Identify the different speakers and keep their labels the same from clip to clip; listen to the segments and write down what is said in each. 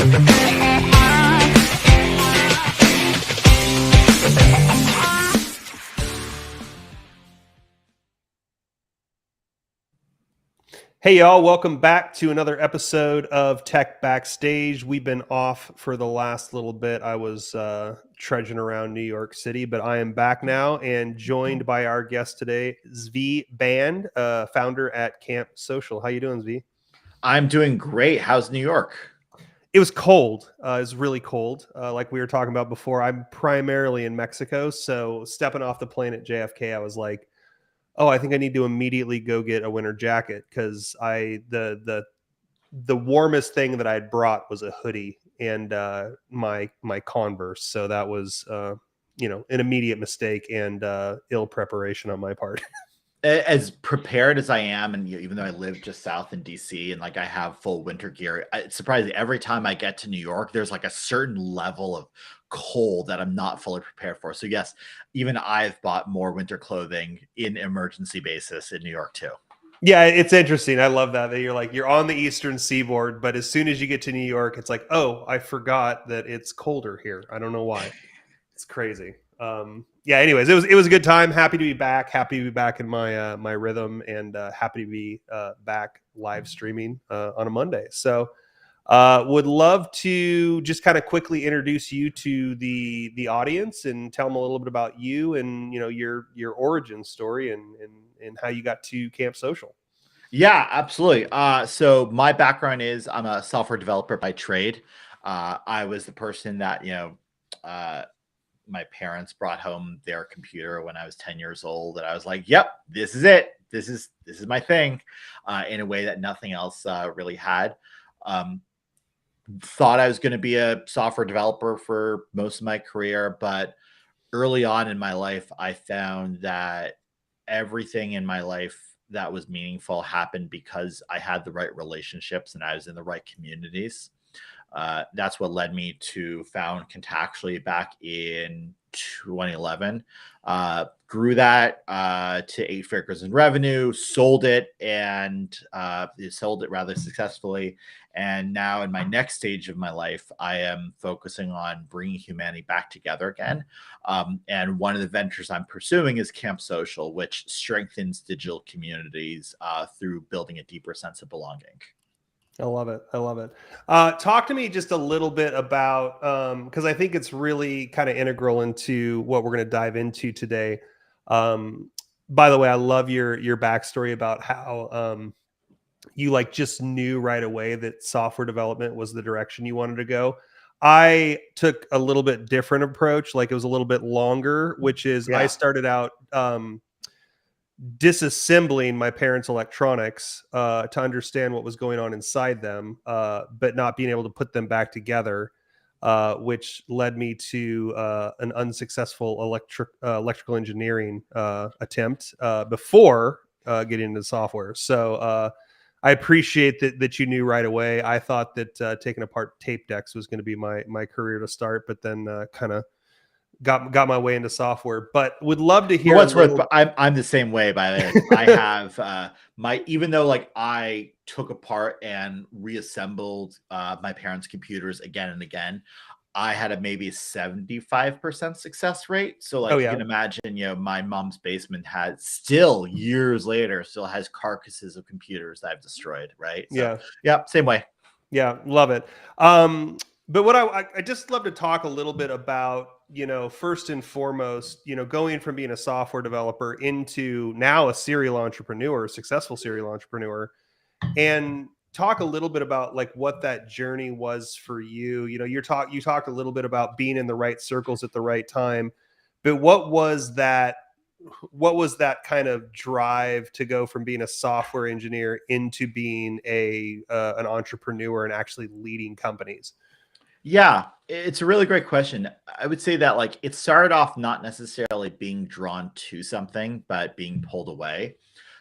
Speaker 1: Hey y'all, welcome back to another episode of Tech Backstage. We've been off for the last little bit. I was trudging around New York City, but I am back now and joined by our guest today, Zvi Band, founder at CampSocial. How you doing, Zvi?
Speaker 2: I'm doing great. How's New York?
Speaker 1: It was cold. It was really cold. Like we were talking about before, I'm primarily in Mexico, so stepping off the plane at JFK, I was like, oh, I think I need to immediately go get a winter jacket because the warmest thing that I had brought was a hoodie and my Converse. So that was an immediate mistake and ill preparation on my part.
Speaker 2: As prepared as I am, and even though I live just south in DC and like I have full winter gear, it's surprising every time I get to New York, there's like a certain level of cold that I'm not fully prepared for. So yes, even I've bought more winter clothing in emergency basis in New York too.
Speaker 1: Yeah, it's interesting. I love that you're on the Eastern Seaboard, but as soon as you get to New York, it's like, oh, I forgot that it's colder here. I don't know why. It's crazy. Yeah. Anyways, it was a good time. Happy to be back. Happy to be back in my my rhythm, and happy to be back live streaming on a Monday. So, would love to just kind of quickly introduce you to the audience and tell them a little bit about you and your origin story and how you got to CampSocial.
Speaker 2: Yeah, absolutely. So my background is I'm a software developer by trade. I was the person that, my parents brought home their computer when I was 10 years old, and I was like, yep, this is it. This is my thing, in a way that nothing else really had. Thought I was going to be a software developer for most of my career, but early on in my life, I found that everything in my life that was meaningful happened because I had the right relationships and I was in the right communities. That's what led me to found Contactually back in 2011. Grew that to 8 figures in revenue, sold it, and sold it rather successfully. And now in my next stage of my life, I am focusing on bringing humanity back together again. And one of the ventures I'm pursuing is CampSocial, which strengthens digital communities through building a deeper sense of belonging.
Speaker 1: I love it. I love it. Talk to me just a little bit about, because I think it's really kind of integral into what we're going to dive into today. By the way, I love your backstory about how you like just knew right away that software development was the direction you wanted to go. I took a little bit different approach. Like it was a little bit longer, which is I started out disassembling my parents' electronics to understand what was going on inside them, but not being able to put them back together, which led me to an unsuccessful electrical engineering attempt before getting into software. So I appreciate that you knew right away. I thought that taking apart tape decks was going to be my career to start, but then kind of got my way into software. But would love to hear.
Speaker 2: What's worth? I'm the same way. By the way, I have even though like I took apart and reassembled my parents' computers again and again, I had a maybe 75% success rate. So like you can imagine, my mom's basement had still years later still has carcasses of computers that I've destroyed. Right. So, yeah. Same way.
Speaker 1: Yeah. Love it. But what I just love to talk a little bit about, first and foremost, going from being a software developer into now a serial entrepreneur, successful serial entrepreneur, and talk a little bit about like what that journey was for you. You talked a little bit about being in the right circles at the right time, but what was that kind of drive to go from being a software engineer into being an entrepreneur and actually leading companies?
Speaker 2: Yeah, it's a really great question. I would say that like it started off not necessarily being drawn to something, but being pulled away.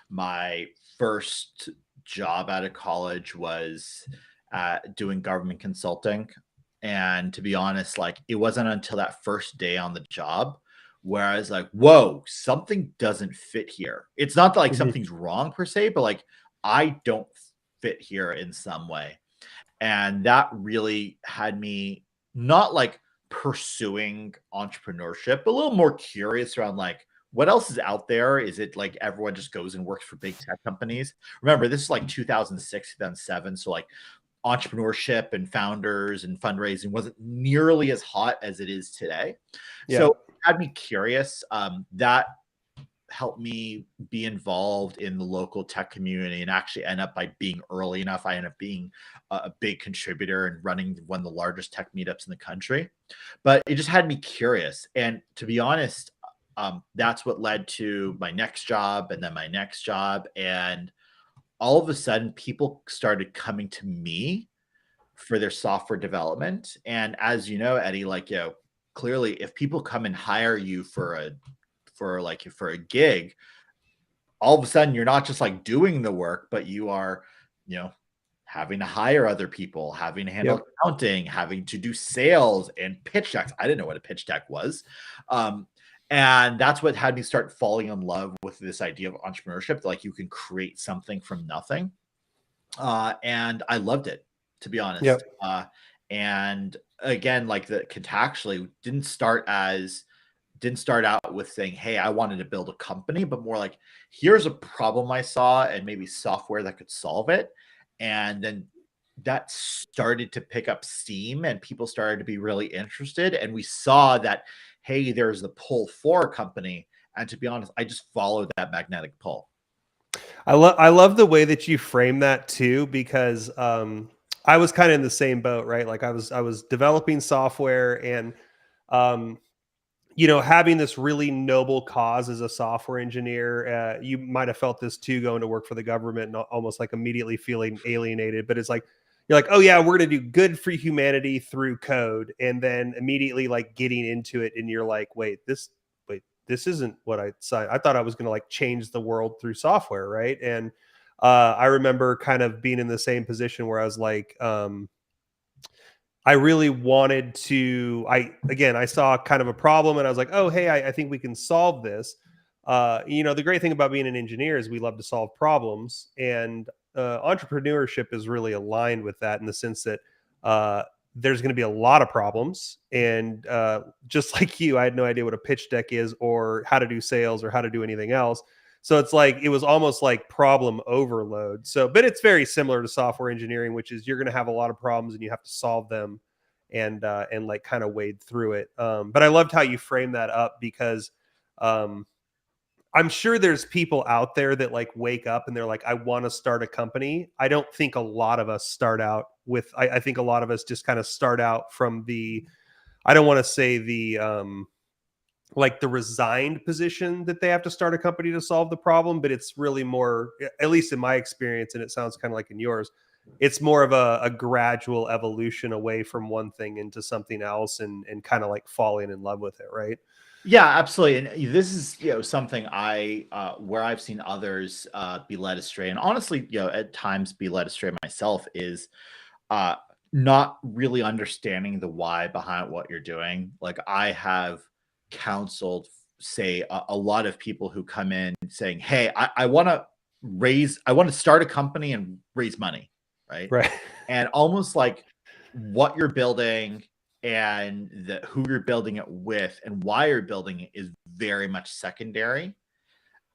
Speaker 2: My first job out of college was doing government consulting. And to be honest, like it wasn't until that first day on the job where I was like, whoa, something doesn't fit here. It's not that like something's wrong per se, but like I don't fit here in some way. And that really had me not like pursuing entrepreneurship, but a little more curious around like what else is out there. Is it like everyone just goes and works for big tech companies? Remember, this is like 2006, 2007. So like entrepreneurship and founders and fundraising wasn't nearly as hot as it is today.
Speaker 1: Yeah.
Speaker 2: So it had me curious. That helped me be involved in the local tech community and actually end up by being early enough. I ended up being a big contributor and running one of the largest tech meetups in the country. But it just had me curious. And to be honest, that's what led to my next job and then my next job. And all of a sudden, people started coming to me for their software development. And as you know, Eddie, like, clearly if people come and hire you for a gig, all of a sudden you're not just like doing the work, but you are, having to hire other people, having to handle accounting, having to do sales and pitch decks. I didn't know what a pitch deck was. And that's what had me start falling in love with this idea of entrepreneurship. Like you can create something from nothing. And I loved it, to be honest.
Speaker 1: Yep.
Speaker 2: And again, like the contactually didn't start out with saying, hey, I wanted to build a company, but more like, here's a problem I saw and maybe software that could solve it. And then that started to pick up steam and people started to be really interested. And we saw that, hey, there's the pull for a company. And to be honest, I just followed that magnetic pull.
Speaker 1: I love the way that you frame that too, because I was kind of in the same boat, right? Like I was developing software and having this really noble cause as a software engineer. You might have felt this too, going to work for the government and almost like immediately feeling alienated. But it's like, you're like, oh yeah, we're going to do good for humanity through code. And then immediately like getting into it and you're like, wait, this isn't what I signed. I thought I was going to like change the world through software. Right. And I remember kind of being in the same position where I was like, I really wanted to, I saw kind of a problem and I was like, oh, hey, I think we can solve this. The great thing about being an engineer is we love to solve problems, and entrepreneurship is really aligned with that in the sense that there's going to be a lot of problems. And just like you, I had no idea what a pitch deck is or how to do sales or how to do anything else. So it's like, it was almost like problem overload. So, but it's very similar to software engineering, which is you're going to have a lot of problems and you have to solve them and like kind of wade through it. But I loved how you framed that up because I'm sure there's people out there that like wake up and they're like, I want to start a company. I don't think a lot of us start out with, I think a lot of us just kind of start out from I don't want to say like the resigned position that they have to start a company to solve the problem, but it's really more, at least in my experience, and it sounds kind of like in yours, it's more of a gradual evolution away from one thing into something else and kind of like falling in love with it, right?
Speaker 2: Yeah, absolutely. And this is, something where I've seen others be led astray, and honestly, at times be led astray myself, is not really understanding the why behind what you're doing. Like I have counseled, say, a lot of people who come in saying, hey, I want to start a company and raise money, right?
Speaker 1: Right.
Speaker 2: And almost like what you're building and who you're building it with and why you're building it is very much secondary.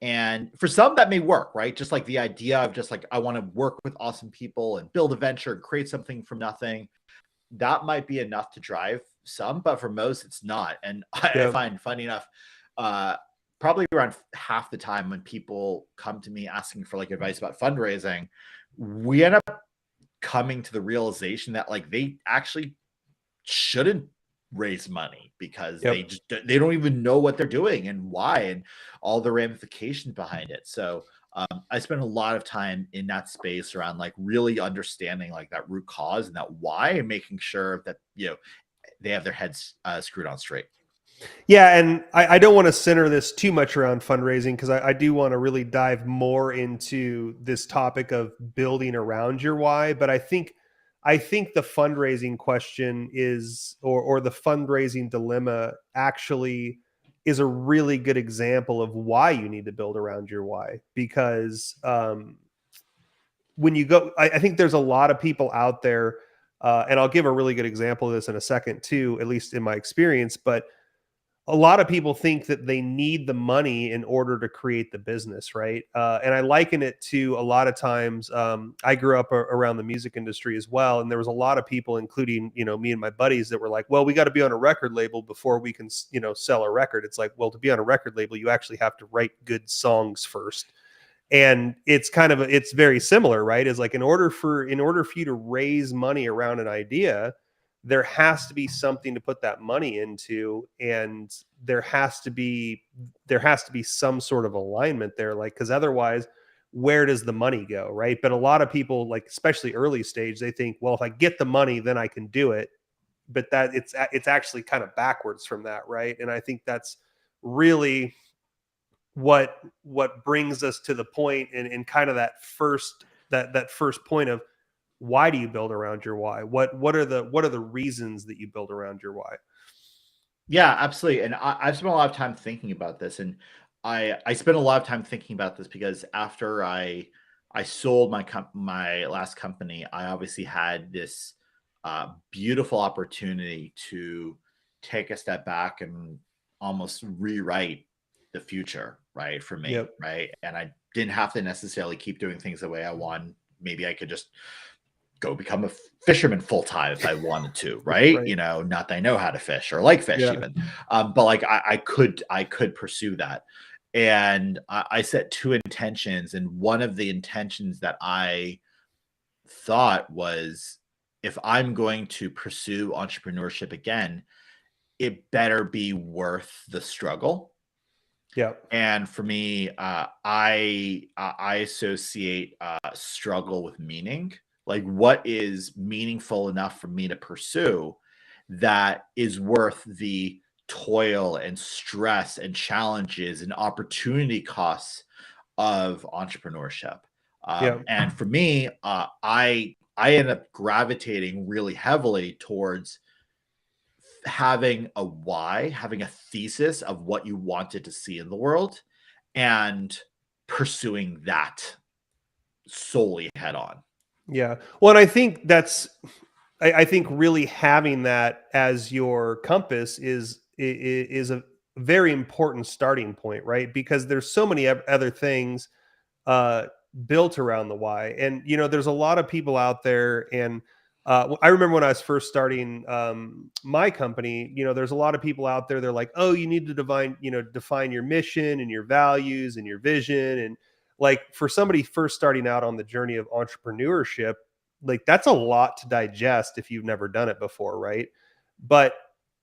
Speaker 2: And for some that may work, right? Just like the idea of just like, I want to work with awesome people and build a venture and create something from nothing. That might be enough to drive some, but for most it's not. And I find, funny enough, probably around half the time when people come to me asking for like advice about fundraising, we end up coming to the realization that like they actually shouldn't raise money because they don't even know what they're doing and why and all the ramifications behind it. So I spend a lot of time in that space around like really understanding like that root cause and that why, and making sure that they have their heads screwed on straight.
Speaker 1: Yeah, and I don't want to center this too much around fundraising because I do want to really dive more into this topic of building around your why. But I think the fundraising question is, or the fundraising dilemma actually is a really good example of why you need to build around your why. Because when you go, I think there's a lot of people out there And I'll give a really good example of this in a second too, at least in my experience. But a lot of people think that they need the money in order to create the business, right? And I liken it to a lot of times. I grew up around the music industry as well, and there was a lot of people, including me and my buddies, that were like, "Well, we got to be on a record label before we can sell a record." It's like, well, to be on a record label, you actually have to write good songs first. And it's very similar, right? Is like, in order for you to raise money around an idea, there has to be something to put that money into, and there has to be some sort of alignment there, like, because otherwise, where does the money go, right? But a lot of people, like, especially early stage, they think, well, if I get the money, then I can do it. But that it's actually kind of backwards from that, right? And I think that's really what brings us to the point, and kind of that first point of, why do you build around your why? What are the reasons that you build around your why?
Speaker 2: Yeah, absolutely. And I've spent a lot of time thinking about this, and I spent a lot of time thinking about this because after I sold my last company, I obviously had this beautiful opportunity to take a step back and almost rewrite the future, right, for me,
Speaker 1: Yep.
Speaker 2: right? And I didn't have to necessarily keep doing things the way I want. Maybe I could just go become a fisherman full time if I wanted to, right?
Speaker 1: Right.
Speaker 2: Not that I know how to fish or like fish
Speaker 1: Yeah.
Speaker 2: even, but like I could pursue that. And I set two intentions, and one of the intentions that I thought was, if I'm going to pursue entrepreneurship again, it better be worth the struggle.
Speaker 1: Yep.
Speaker 2: And for me, I associate struggle with meaning. Like, what is meaningful enough for me to pursue that is worth the toil and stress and challenges and opportunity costs of entrepreneurship.
Speaker 1: Yep.
Speaker 2: And for me, I end up gravitating really heavily towards having a why, having a thesis of what you wanted to see in the world, and pursuing that solely head on.
Speaker 1: Yeah. Well, and I think I think really having that as your compass is a very important starting point, right? Because there's so many other things uh, built around the why. And there's a lot of people out there, and I remember when I was first starting my company. There's a lot of people out there. They're like, "Oh, you need to define your mission and your values and your vision." And, like, for somebody first starting out on the journey of entrepreneurship, like, that's a lot to digest if you've never done it before, right? But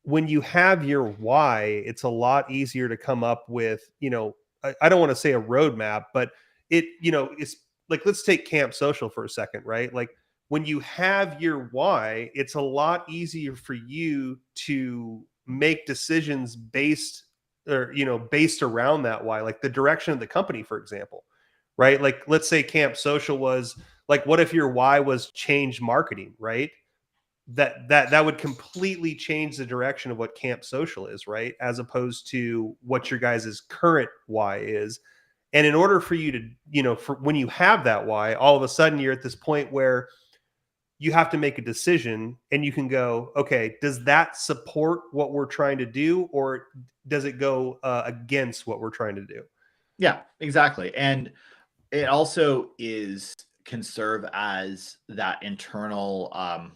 Speaker 1: when you have your why, it's a lot easier to come up with, I don't want to say a roadmap, but it's like, let's take CampSocial for a second, right? Like, when you have your why, it's a lot easier for you to make decisions based around that why, like the direction of the company, for example, right? Like, let's say CampSocial was, like, what if your why was change marketing, right? That would completely change the direction of what CampSocial is, right? As opposed to what your guys' current why is. And in order for you to, for when you have that why, all of a sudden you're at this point where you have to make a decision, and you can go, okay, does that support what we're trying to do, or does it go against what we're trying to do?
Speaker 2: Yeah, exactly. And it also can serve as that internal,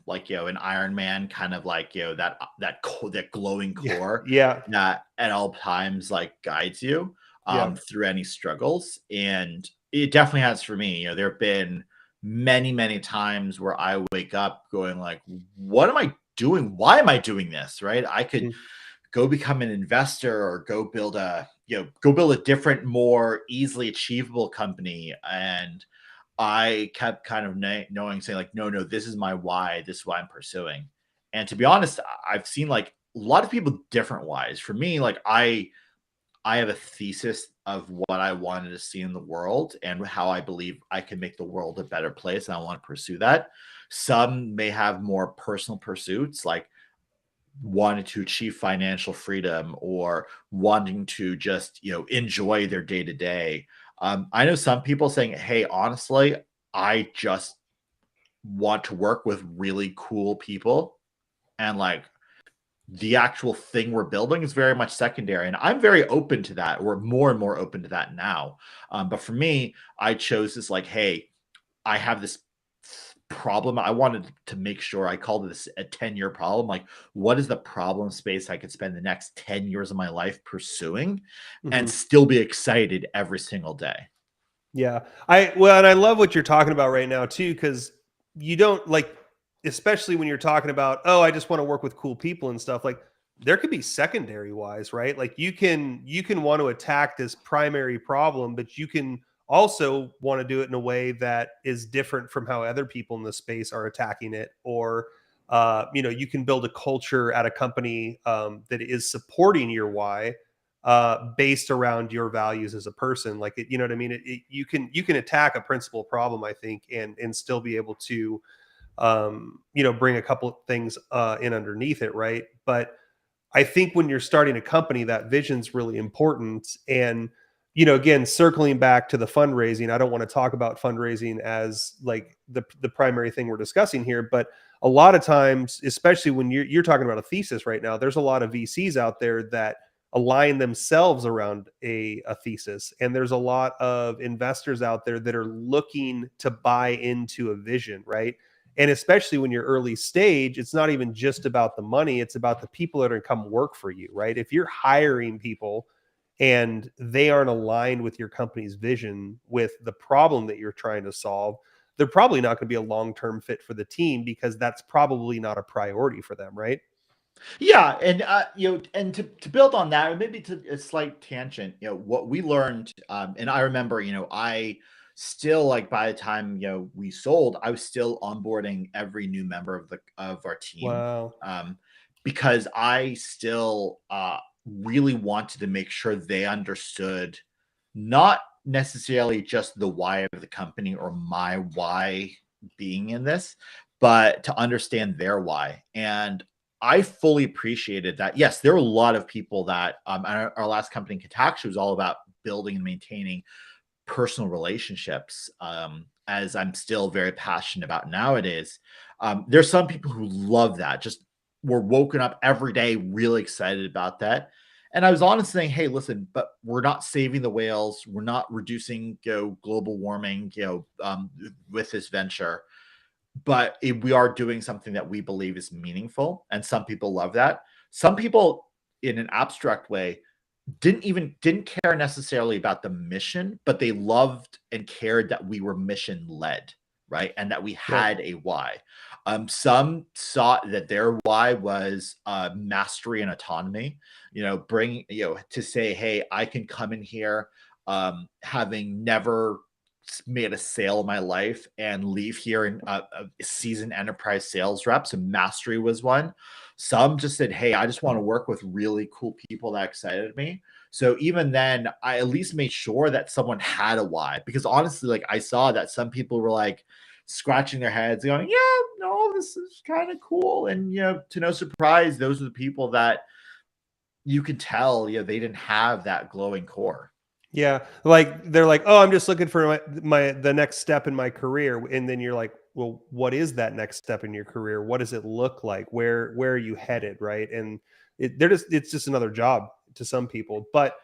Speaker 2: like, an Iron Man kind of, like, that glowing
Speaker 1: Yeah.
Speaker 2: core
Speaker 1: Yeah.
Speaker 2: that at all times, like, guides you
Speaker 1: Yeah.
Speaker 2: through any struggles. And it definitely has for me. There have been many, many times where I wake up going like, what am I doing? Why am I doing this? Right? I could
Speaker 1: Mhm.
Speaker 2: go become an investor, or go build a different, more easily achievable company. And I kept kind of knowing, saying like, no, no, this is my why. This is why I'm pursuing. And to be honest, I've seen like a lot of people different whys. For me, like, I have a thesis of what I wanted to see in the world and how I believe I can make the world a better place, and I want to pursue that. Some may have more personal pursuits, like wanted to achieve financial freedom, or wanting to just enjoy their day to day. I know some people saying, hey, honestly, I just want to work with really cool people, and like the actual thing we're building is very much secondary. And I'm very open to that. We're more and more open to that now. But for me, I chose this like, hey, I have this problem. I wanted to make sure, I called this a 10-year problem. Like, what is the problem space I could spend the next 10 years of my life pursuing and
Speaker 1: Mhm.
Speaker 2: still be excited every single day?
Speaker 1: Yeah. And I love what you're talking about right now too, because you don't like, especially when you're talking about, oh, I just want to work with cool people and stuff. Like there could be secondary wise, right? Like you can want to attack this primary problem, but you can also want to do it in a way that is different from how other people in the space are attacking it. Or you can build a culture at a company that is supporting your why based around your values as a person. Like it, you know what I mean? You can attack a principal problem, I think, and still be able to bring a couple of things in underneath it, right? But I think when you're starting a company, that vision's really important. And again, circling back to the fundraising, I don't want to talk about fundraising as like the primary thing we're discussing here, but a lot of times, especially when you're talking about a thesis right now, there's a lot of VCs out there that align themselves around a thesis, and there's a lot of investors out there that are looking to buy into a vision, right? And especially when you're early stage, it's not even just about the money, it's about the people that are going to come work for you, right? If you're hiring people and they aren't aligned with your company's vision, with the problem that you're trying to solve, they're probably not going to be a long-term fit for the team because that's probably not a priority for them, right?
Speaker 2: Yeah, and and to build on that, or maybe to a slight tangent, what we learned, and I remember, I still, like, by the time we sold, I was still onboarding every new member of our team,
Speaker 1: Wow.
Speaker 2: um, because I still really wanted to make sure they understood not necessarily just the why of the company or my why being in this, but to understand their why. And I fully appreciated that. Yes, there were a lot of people that our last company, CampSocial, was all about building and maintaining personal relationships, as I'm still very passionate about nowadays. There's some people who love that, just were woken up every day really excited about that. And I was honest saying, hey, listen, but we're not saving the whales. We're not reducing global warming with this venture, but we are doing something that we believe is meaningful. And some people love that. Some people, in an abstract way, didn't care necessarily about the mission, but they loved and cared that we were mission led, right? And that we
Speaker 1: Right.
Speaker 2: had a why. Some saw that their why was mastery and autonomy. Bring to say, hey, I can come in here, having never made a sale in my life, and leave here in a seasoned enterprise sales rep. So mastery was one. Some just said, hey, I just want to work with really cool people that excited me. So even then, I at least made sure that someone had a why, because honestly, like, I saw that some people were like scratching their heads going, yeah, no, this is kind of cool. And, to no surprise, those are the people that you could tell, they didn't have that glowing core.
Speaker 1: Yeah, like they're like, "Oh, I'm just looking for the next step in my career," and then you're like, "Well, what is that next step in your career? What does it look like? Where are you headed?" Right? And it's just another job to some people. But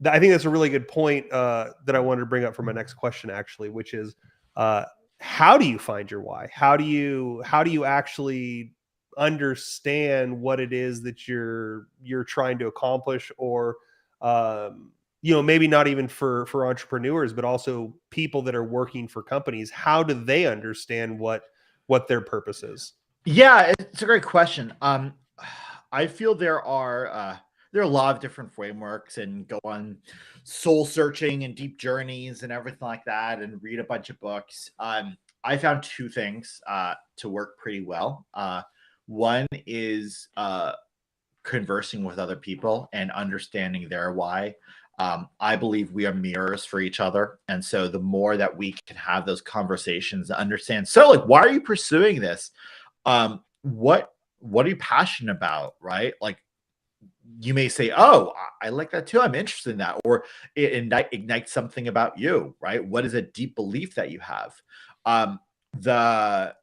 Speaker 1: I think that's a really good point that I wanted to bring up for my next question, actually, which is, uh, how do you find your why? How do you actually understand what it is that you're trying to accomplish, or maybe not even for entrepreneurs, but also people that are working for companies. How do they understand what their purpose is?
Speaker 2: Yeah, it's a great question. I feel there are a lot of different frameworks, and go on soul searching and deep journeys and everything like that, and read a bunch of books. I found two things to work pretty well. One is conversing with other people and understanding their why. I believe we are mirrors for each other. And so the more that we can have those conversations and understand, so like, why are you pursuing this? What are you passionate about? Right? Like, you may say, oh, I like that too. I'm interested in that. Or it ignites something about you, right? What is a deep belief that you have? The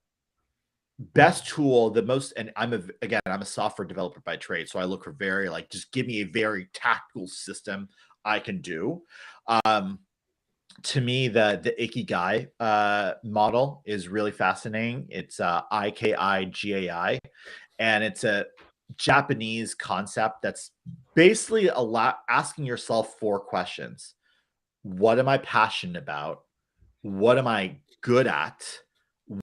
Speaker 2: best tool, and I'm a software developer by trade, so I look for very like just give me a very tactical system I can do. Um, to me, the Ikigai model is really fascinating. It's IKIGAI, and it's a Japanese concept that's basically asking yourself 4 questions: What am I passionate about? What am I good at?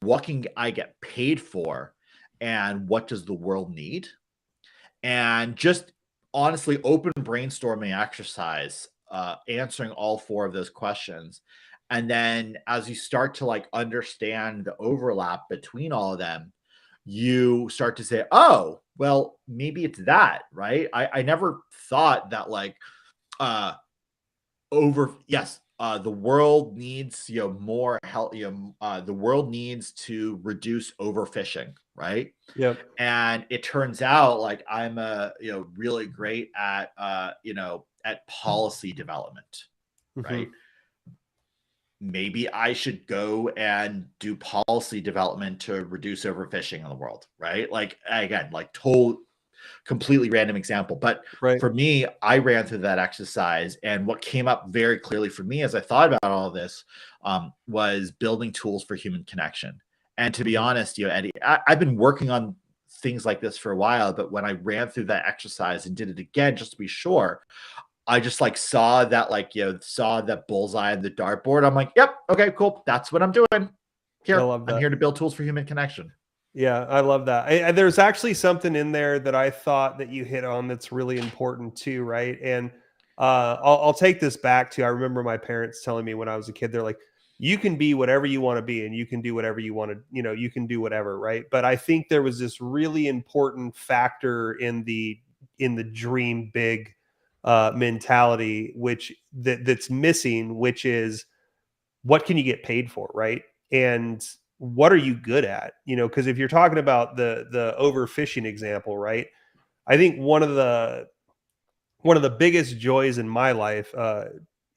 Speaker 2: What can I get paid for? And what does the world need? And just honestly, open brainstorming exercise, answering all 4 of those questions. And then as you start to like understand the overlap between all of them, you start to say, oh, well, maybe it's that, right? I never thought that like uh the world needs more help. The world needs to reduce overfishing, right?
Speaker 1: Yep.
Speaker 2: And it turns out like I'm really great at at policy development,
Speaker 1: Hmm.
Speaker 2: right? Maybe I should go and do policy development to reduce overfishing in the world, right? Like again, like total completely random example. But
Speaker 1: Right.
Speaker 2: for me, I ran through that exercise. And what came up very clearly for me as I thought about all of this was building tools for human connection. And to be
Speaker 1: Hmm.
Speaker 2: honest, Eddie, I've been working on things like this for a while. But when I ran through that exercise and did it again, just to be sure, I just like saw that, saw that bullseye on the dartboard. I'm like, yep, okay, cool. That's what I'm doing.
Speaker 1: I
Speaker 2: Here,
Speaker 1: love
Speaker 2: I'm
Speaker 1: that.
Speaker 2: here to build tools for human connection.
Speaker 1: Yeah, I love that. There's actually something in there that I thought that you hit on that's really important too, right? And I'll take this back to, I remember my parents telling me when I was a kid, they're like, you can be whatever you want to be and you can do whatever you want to, you can do whatever, right? But I think there was this really important factor in the dream big mentality, that's missing, which is, what can you get paid for, right? And what are you good at? Because if you're talking about the overfishing example, right? I think one of the biggest joys in my life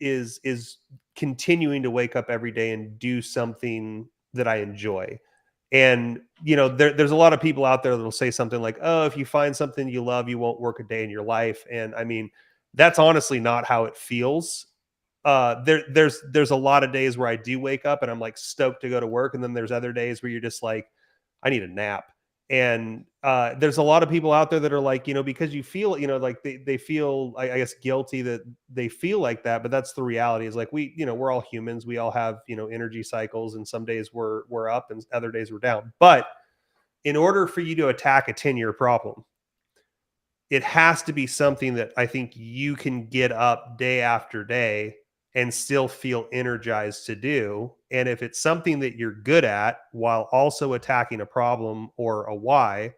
Speaker 1: is continuing to wake up every day and do something that I enjoy. And there's a lot of people out there that'll say something like, "Oh, if you find something you love, you won't work a day in your life." And I mean, that's honestly not how it feels. There's a lot of days where I do wake up and I'm like stoked to go to work, and then there's other days where you're just like, I need a nap. And there's a lot of people out there that are like, because you feel, like they feel, I guess, guilty that they feel like that, but that's the reality. Is like, we're all humans. We all have, energy cycles, and some days we're up and other days we're down. But in order for you to attack a 10-year problem, it has to be something that I think you can get up day after day and still feel energized to do. And if it's something that you're good at while also attacking a problem or a why,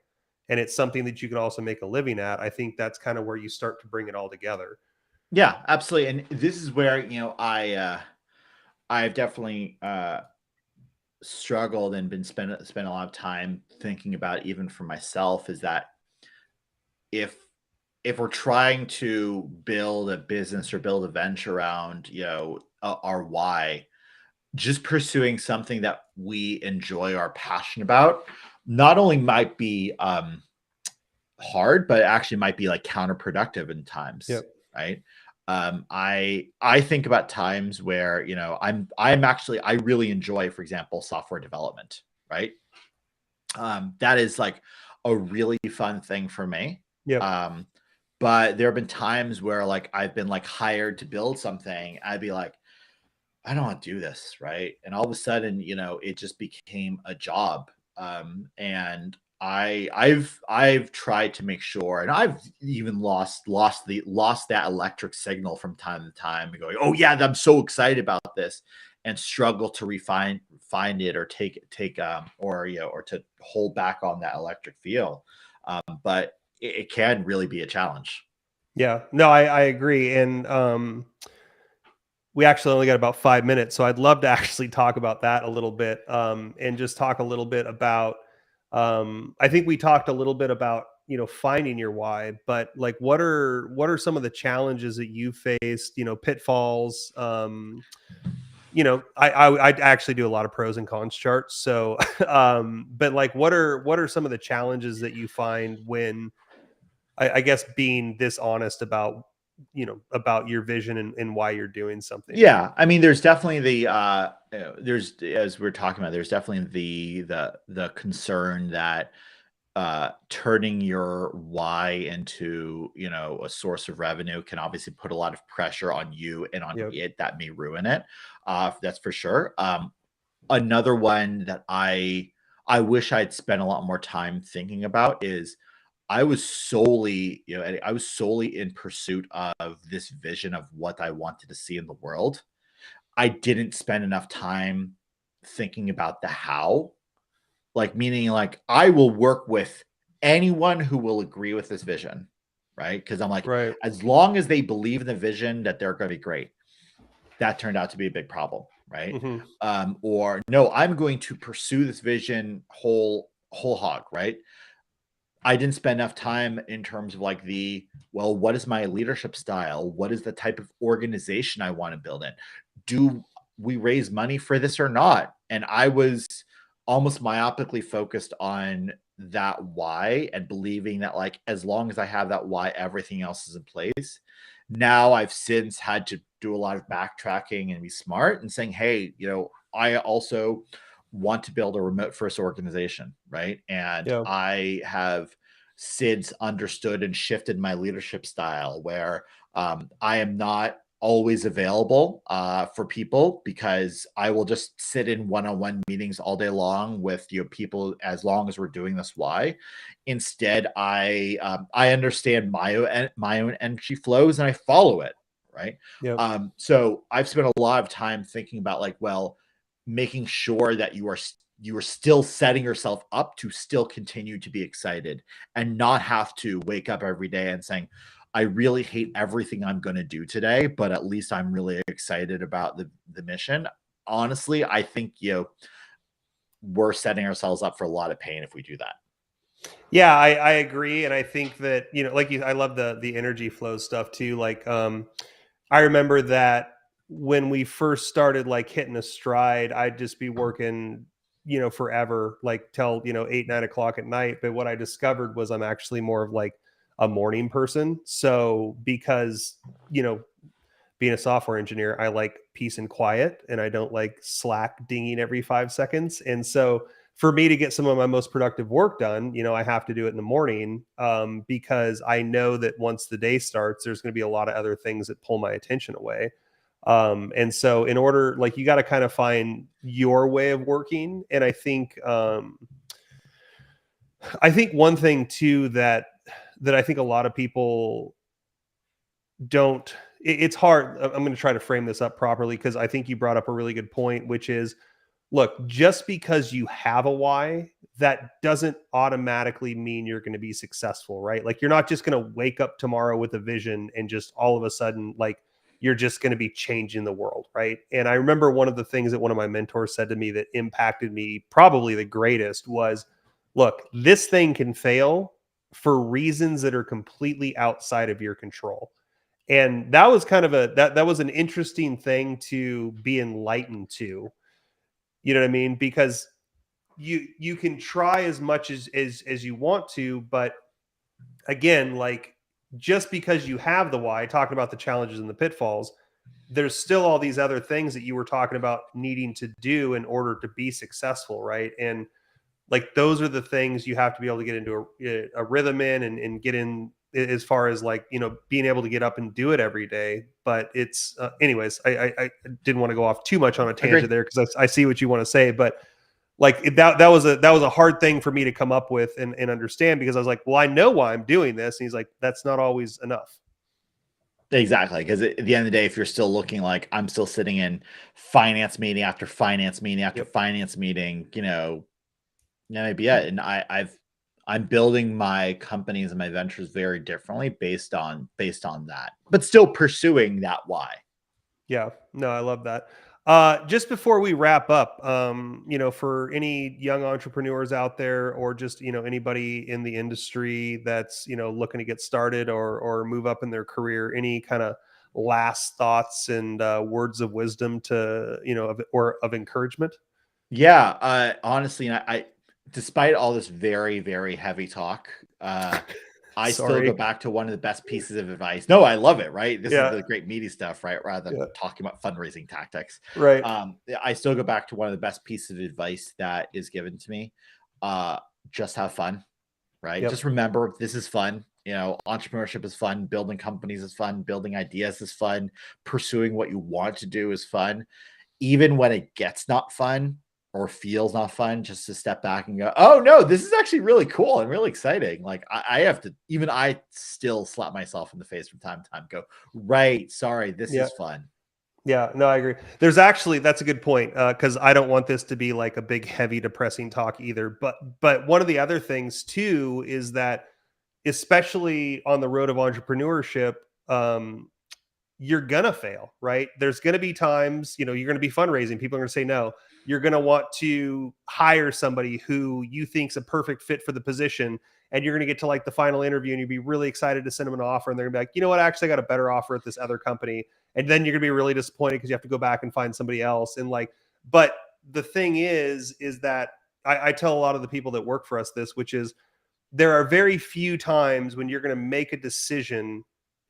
Speaker 1: and it's something that you can also make a living at, I think that's kind of where you start to bring it all together.
Speaker 2: Yeah, absolutely. And this is where, I've definitely struggled and been spent a lot of time thinking about, even for myself, is that if we're trying to build a business or build a venture around, our why, just pursuing something that we enjoy or are passionate about, not only might be hard, but actually might be like counterproductive in times,
Speaker 1: Yep.
Speaker 2: right? I think about times where I'm actually I really enjoy, for example, software development, right? That is like a really fun thing for me.
Speaker 1: Yep.
Speaker 2: Um, but there have been times where like I've been like hired to build something. I'd be like, I don't want to do this, right? And all of a sudden, it just became a job. And I've tried to make sure, and I've even lost that electric signal from time to time, and going, oh yeah, I'm so excited about this, and struggle to find it, or take or to hold back on that electric feel. But it can really be a challenge.
Speaker 1: Yeah. No, I agree. And we actually only got about 5 minutes, so I'd love to actually talk about that a little bit, and just talk a little bit about. I think we talked a little bit about finding your why, but like, what are some of the challenges that you faced? Pitfalls. I actually do a lot of pros and cons charts. So, but like, what are some of the challenges that you find when, I guess, being this honest about, about your vision and why you're doing something?
Speaker 2: Yeah, I mean, there's definitely there's, as we're talking about, there's definitely the concern that turning your why into, a source of revenue can obviously put a lot of pressure on you and on
Speaker 1: Yep.
Speaker 2: it that may ruin it. That's for sure. Another one that I wish I'd spent a lot more time thinking about is I was solely, Eddie, I was solely in pursuit of this vision of what I wanted to see in the world. I didn't spend enough time thinking about the how, like, meaning, like, I will work with anyone who will agree with this vision, right? Because I'm like,
Speaker 1: Right.
Speaker 2: as long as they believe in the vision, that they're going to be great. That turned out to be a big problem, right?
Speaker 1: Hmm.
Speaker 2: Or no, I'm going to pursue this vision whole hog, right? I didn't spend enough time in terms of like well, what is my leadership style? What is the type of organization I want to build in? Do we raise money for this or not? And I was almost myopically focused on that why and believing that, like, as long as I have that why, everything else is in place. Now I've since had to do a lot of backtracking and be smart and saying, hey, I also want to build a remote first organization, right? And
Speaker 1: Yeah.
Speaker 2: I have since understood and shifted my leadership style where I am not always available for people, because I will just sit in one-on-one meetings all day long with people, as long as we're doing this why. Instead, I understand my own energy flows and I follow it, right?
Speaker 1: Yep.
Speaker 2: So I've spent a lot of time thinking about, like, well, making sure that you are still setting yourself up to still continue to be excited and not have to wake up every day and saying, I really hate everything I'm going to do today, but at least I'm really excited about the mission. Honestly, I think we're setting ourselves up for a lot of pain if we do that.
Speaker 1: Yeah, I agree. And I think that, like I love the energy flow stuff too. Like, I remember that when we first started like hitting a stride, I'd just be working, forever, like till, 8, 9 o'clock at night. But what I discovered was I'm actually more of like a morning person. So because, you know, being a software engineer, I like peace and quiet and I don't like Slack dinging every 5 seconds. And so for me to get some of my most productive work done, I have to do it in the morning, because I know that once the day starts, there's going to be a lot of other things that pull my attention away. And so in order, like, you got to kind of find your way of working. And I think one thing too that I think a lot of people don't, it's hard. I'm going to try to frame this up properly because I think you brought up a really good point, which is, look, just because you have a why, that doesn't automatically mean you're going to be successful, right? Like, you're not just going to wake up tomorrow with a vision and just all of a sudden, like, you're just going to be changing the world, right? And I remember one of the things that one of my mentors said to me that impacted me probably the greatest was, look, this thing can fail for reasons that are completely outside of your control. And that was kind of that was an interesting thing to be enlightened to. You know what I mean? Because you can try as much as you want to, but again, like, just because you have the why, talking about the challenges and the pitfalls, there's still all these other things that you were talking about needing to do in order to be successful, right? And like, those are the things you have to be able to get into a rhythm in and get in, as far as, like, being able to get up and do it every day. But it's anyways, I didn't want to go off too much on a
Speaker 2: Agree.
Speaker 1: tangent there because I see what you want to say. But like, that was a hard thing for me to come up with and understand, because I was like, well, I know why I'm doing this. And he's like, that's not always enough.
Speaker 2: Exactly. Because at the end of the day, if you're still looking like I'm still sitting in finance meeting after finance meeting after
Speaker 1: Yep.
Speaker 2: finance meeting, that might be it. And I'm building my companies and my ventures very differently based on that, but still pursuing that why.
Speaker 1: Yeah, no, I love that. Just before we wrap up, for any young entrepreneurs out there, or just, anybody in the industry that's, looking to get started or move up in their career, any kind of last thoughts and words of wisdom to, or of encouragement?
Speaker 2: Yeah, honestly, I despite all this very, very heavy talk, I still go
Speaker 1: Sorry.
Speaker 2: back to one of the best pieces of advice. No, I love it, right? This is
Speaker 1: Yeah.
Speaker 2: the great meaty stuff, right? Rather than
Speaker 1: Yeah.
Speaker 2: talking about fundraising tactics.
Speaker 1: Right.
Speaker 2: I still go back to one of the best pieces of advice that is given to me. Just have fun, right?
Speaker 1: Yep.
Speaker 2: Just remember this is fun. Entrepreneurship is fun, building companies is fun, building ideas is fun, pursuing what you want to do is fun. Even when it gets not fun or feels not fun, just to step back and go, oh no, this is actually really cool and really exciting. Like I have to, even I still slap myself in the face from time to time, go, right, sorry, this
Speaker 1: Yeah.
Speaker 2: is fun.
Speaker 1: Yeah, no, I agree. That's a good point, because I don't want this to be like a big, heavy, depressing talk either. But one of the other things too is that, especially on the road of entrepreneurship, you're gonna fail, right? There's gonna be times, you're gonna be fundraising. People are gonna say no. You're gonna want to hire somebody who you think's a perfect fit for the position, and you're gonna get to like the final interview, and you'd be really excited to send them an offer, and they're gonna be like, you know what, actually, I got a better offer at this other company, and then you're gonna be really disappointed because you have to go back and find somebody else. And like, but the thing is that I tell a lot of the people that work for us this, which is there are very few times when you're going to make a decision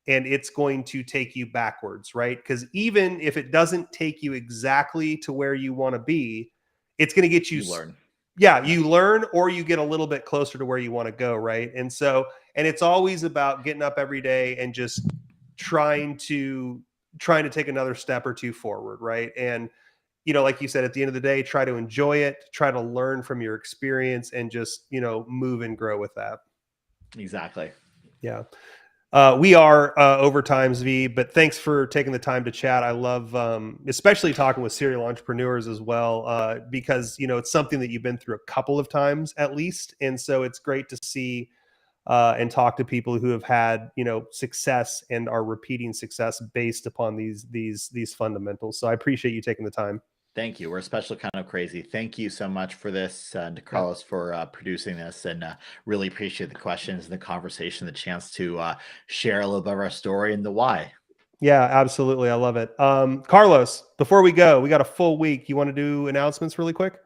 Speaker 1: and it's going to take you backwards, right? Because even if it doesn't take you exactly to where you want to be, it's going to get you,
Speaker 2: You learn.
Speaker 1: yeah, you learn, or you get a little bit closer to where you want to go, right? And so, and it's always about getting up every day and just trying to take another step or two forward, right? And like you said, at the end of the day, try to enjoy it, try to learn from your experience, and just, move and grow with that.
Speaker 2: Exactly.
Speaker 1: Yeah. We are over time, Zvi, but thanks for taking the time to chat. I love, especially talking with serial entrepreneurs as well, because, it's something that you've been through a couple of times at least. And so it's great to see and talk to people who have had, success and are repeating success based upon these fundamentals. So I appreciate you taking the time.
Speaker 2: Thank you. We're especially kind of crazy. Thank you so much for this, and to
Speaker 1: Yeah.
Speaker 2: Carlos for producing this, and really appreciate the questions and the conversation, the chance to share a little bit of our story and the why.
Speaker 1: Yeah, absolutely. I love it. Carlos, before we go, we got a full week. You want to do announcements really quick?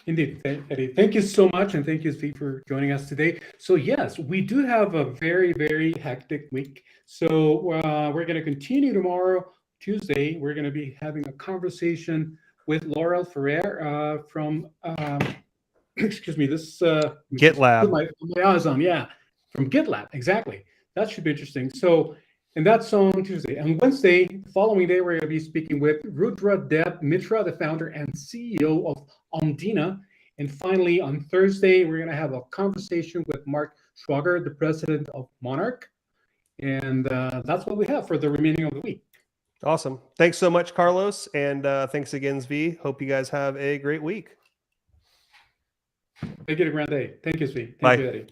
Speaker 3: Indeed, Eddie. Thank you so much, and thank you, Zvi, for joining us today. So yes, we do have a very, very hectic week. So we're going to continue tomorrow, Tuesday. We're going to be having a conversation with Laurel Ferrer from, excuse me, this
Speaker 1: GitLab.
Speaker 3: my Amazon, yeah, from GitLab, exactly. That should be interesting. So, and that's on Tuesday. And Wednesday, the following day, we're going to be speaking with Rudra Deb Mitra, the founder and CEO of Omdina. And finally, on Thursday, we're going to have a conversation with Mark Schwager, the president of Monarch. And that's what we have for the remaining of the week.
Speaker 1: Awesome. Thanks so much, Carlos. And thanks again, Zvi. Hope you guys have a great week.
Speaker 3: Make it a grand day. Thank you, Zvi.
Speaker 1: Bye.
Speaker 3: Thank you, Eddie.